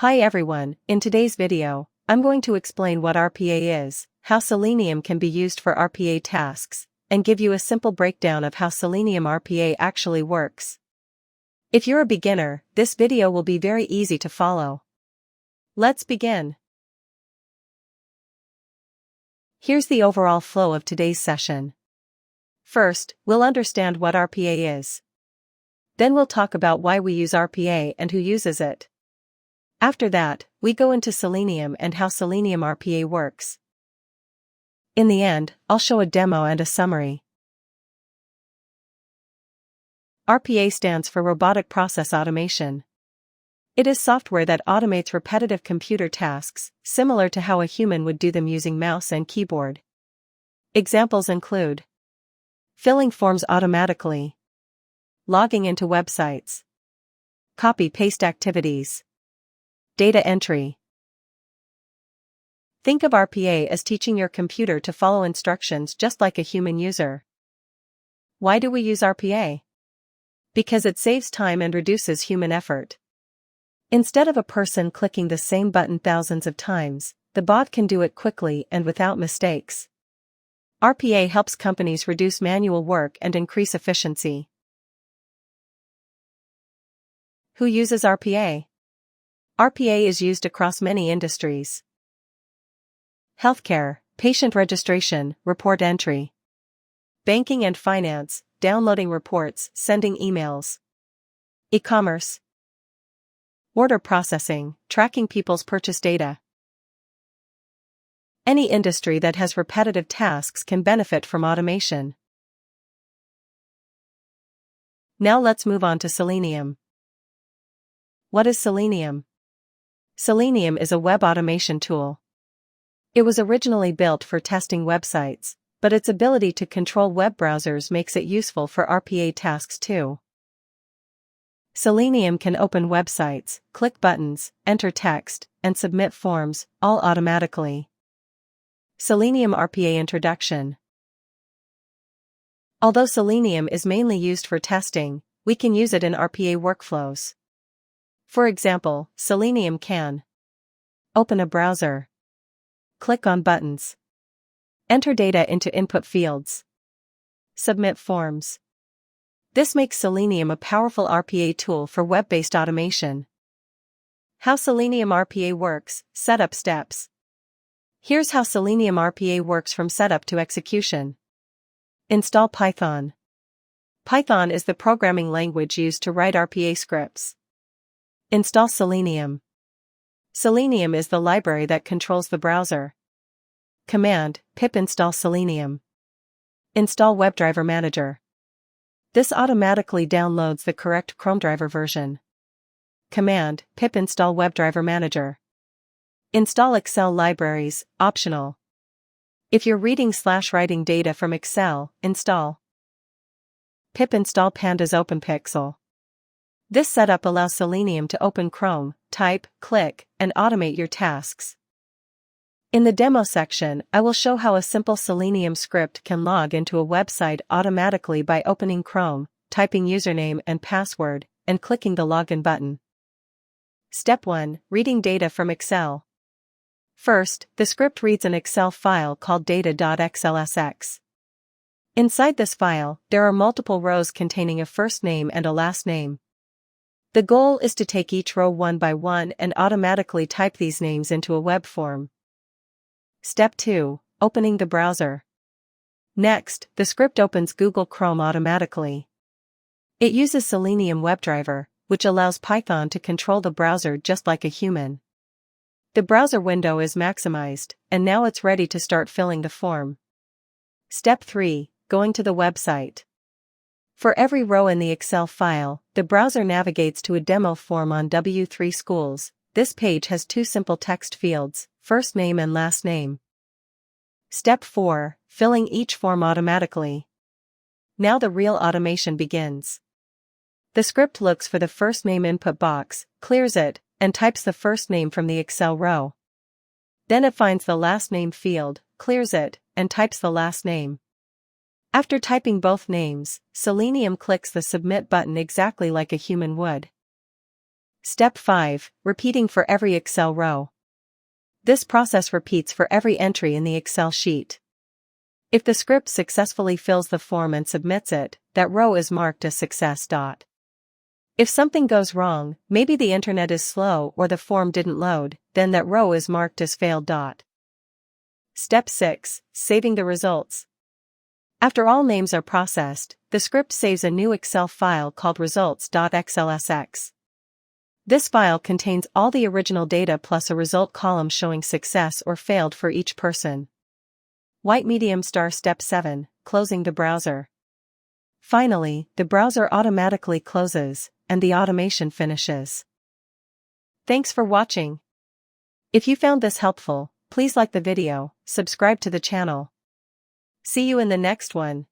Hi everyone, in today's video, I'm going to explain what RPA is, how Selenium can be used for RPA tasks, and give you a simple breakdown of how Selenium RPA actually works. If you're a beginner, this video will be very easy to follow. Let's begin. Here's the overall flow of today's session. First, we'll understand what RPA is. Then we'll talk about why we use RPA and who uses it. After that, we go into Selenium and how Selenium RPA works. In the end, I'll show a demo and a summary. RPA stands for Robotic Process Automation. It is software that automates repetitive computer tasks, similar to how a human would do them using mouse and keyboard. Examples include filling forms automatically, logging into websites, copy-paste activities, data entry. Think of RPA as teaching your computer to follow instructions just like a human user. Why do we use RPA? Because it saves time and reduces human effort. Instead of a person clicking the same button thousands of times, the bot can do it quickly and without mistakes. RPA helps companies reduce manual work and increase efficiency. Who uses RPA? RPA is used across many industries. Healthcare, patient registration, report entry. Banking and finance, downloading reports, sending emails. E-commerce. Order processing, tracking people's purchase data. Any industry that has repetitive tasks can benefit from automation. Now let's move on to Selenium. What is Selenium? Selenium is a web automation tool. It was originally built for testing websites, but its ability to control web browsers makes it useful for RPA tasks too. Selenium can open websites, click buttons, enter text, and submit forms, all automatically. Selenium RPA Introduction. Although Selenium is mainly used for testing, we can use it in RPA workflows. For example, Selenium can open a browser, click on buttons, enter data into input fields, submit forms. This makes Selenium a powerful RPA tool for web-based automation. How Selenium RPA works, setup steps. Here's how Selenium RPA works from setup to execution. Install Python. Python is the programming language used to write RPA scripts. Install Selenium. Selenium is the library that controls the browser. Command, pip install Selenium. Install WebDriver Manager. This automatically downloads the correct Chrome driver version. Command, pip install WebDriver Manager. Install Excel libraries, optional. If you're reading/writing data from Excel, install pip install Pandas OpenPixel. This setup allows Selenium to open Chrome, type, click, and automate your tasks. In the demo section, I will show how a simple Selenium script can log into a website automatically by opening Chrome, typing username and password, and clicking the login button. Step 1. Reading data from Excel. First, the script reads an Excel file called data.xlsx. Inside this file, there are multiple rows containing a first name and a last name. The goal is to take each row one by one and automatically type these names into a web form. Step 2. Opening the browser. Next, the script opens Google Chrome automatically. It uses Selenium WebDriver, which allows Python to control the browser just like a human. The browser window is maximized, and now it's ready to start filling the form. Step 3. Going to the website. For every row in the Excel file, the browser navigates to a demo form on W3 Schools. This page has two simple text fields, first name and last name. Step 4. Filling each form automatically. Now the real automation begins. The script looks for the first name input box, clears it, and types the first name from the Excel row. Then it finds the last name field, clears it, and types the last name. After typing both names, Selenium clicks the submit button exactly like a human would. Step 5. Repeating for every Excel row. This process repeats for every entry in the Excel sheet. If the script successfully fills the form and submits it, that row is marked as success. If something goes wrong, maybe the internet is slow or the form didn't load, then that row is marked as failed. Step 6. Saving the results. After all names are processed, the script saves a new Excel file called results.xlsx. This file contains all the original data plus a result column showing success or failed for each person. White medium star. Step 7. Closing the browser. Finally, the browser automatically closes, and the automation finishes. Thanks for watching. If you found this helpful, please like the video, subscribe to the channel. See you in the next one.